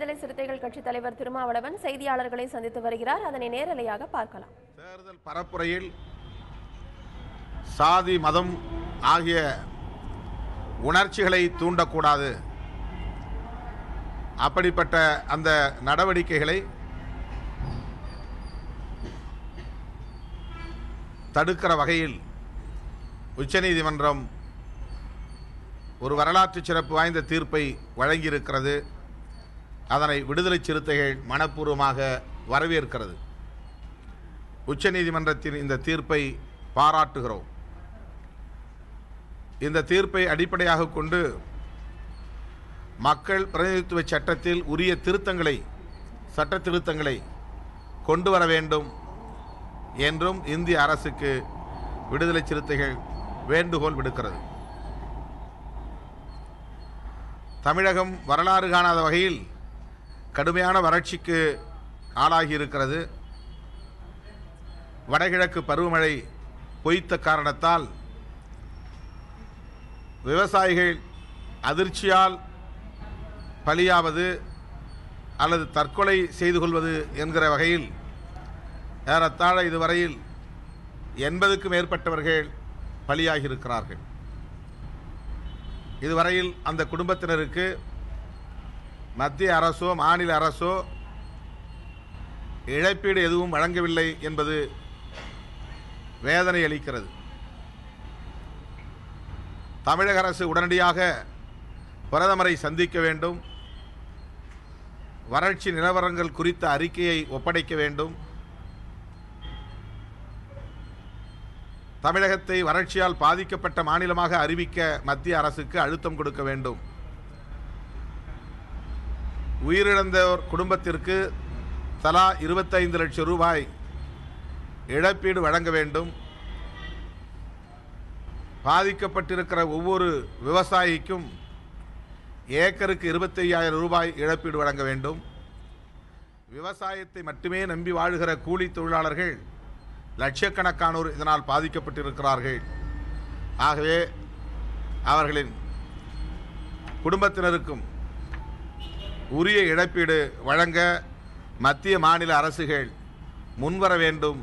விடுதலை சிறுத்தைகள் கட்சி தலைவர் திருமாவளவன் செய்தியாளர்களை சந்தித்து வருகிறார். அதனை நேரலையாக பார்க்கலாம். தேர்தல் பரப்புரையில் சாதி மதம் ஆகிய உணர்ச்சிகளை தூண்டக்கூடாது. அப்படிப்பட்ட அந்த நடவடிக்கைகளை தடுக்கிற வகையில் உச்சநீதிமன்றம் ஒரு வரலாற்று சிறப்பு வாய்ந்த தீர்ப்பை வழங்கியிருக்கிறது. அதனை விடுதலை சிறுத்தைகள் மனப்பூர்வமாக வரவேற்கிறது. உச்சநீதிமன்றத்தின் இந்த தீர்ப்பை பாராட்டுகிறோம். இந்த தீர்ப்பை அடிப்படையாக கொண்டு மக்கள் பிரதிநிதித்துவ சட்டத்தில் உரிய சட்ட திருத்தங்களை கொண்டு வர வேண்டும் என்றும் இந்திய அரசுக்கு விடுதலை சிறுத்தைகள் வேண்டுகோள் விடுக்கிறது. தமிழகம் வரலாறு காணாத வகையில் கடுமையான வறட்சிக்கு ஆளாகி இருக்கிறது. வடகிழக்கு பருவமழை பொய்த்த காரணத்தால் விவசாயிகள் அதிர்ச்சியால் பலியாவது அல்லது தற்கொலை செய்து கொள்வது என்கிற வகையில் ஏறத்தாழ இதுவரையில் 80க்கும் மேற்பட்டவர்கள் பலியாகி இருக்கிறார்கள். இதுவரையில் அந்த குடும்பத்தினருக்கு மத்திய அரசோ மாநில அரசோ இழப்பீடு எதுவும் வழங்கவில்லை என்பது வேதனை அளிக்கிறது. தமிழக அரசு உடனடியாக பிரதமரை சந்திக்க வேண்டும். வறட்சி நிலவரங்கள் குறித்த அறிக்கையை ஒப்படைக்க வேண்டும். தமிழகத்தை வறட்சியால் பாதிக்கப்பட்ட மாநிலமாக அறிவிக்க மத்திய அரசுக்கு அழுத்தம் கொடுக்க வேண்டும். உயிரிழந்தோர் குடும்பத்திற்கு தலா 25 லட்சம் ரூபாய் இழப்பீடு வழங்க வேண்டும். பாதிக்கப்பட்டிருக்கிற ஒவ்வொரு விவசாயிக்கும் ஏக்கருக்கு 25,000 ரூபாய் இழப்பீடு வழங்க வேண்டும். விவசாயத்தை மட்டுமே நம்பி வாழ்கிற கூலி தொழிலாளர்கள் லட்சக்கணக்கானோர் இதனால் பாதிக்கப்பட்டிருக்கிறார்கள். ஆகவே அவர்களின் குடும்பத்தினருக்கும் உரிய இழப்பீடு வழங்க மத்திய மாநில அரசுகள் முன்வர வேண்டும்.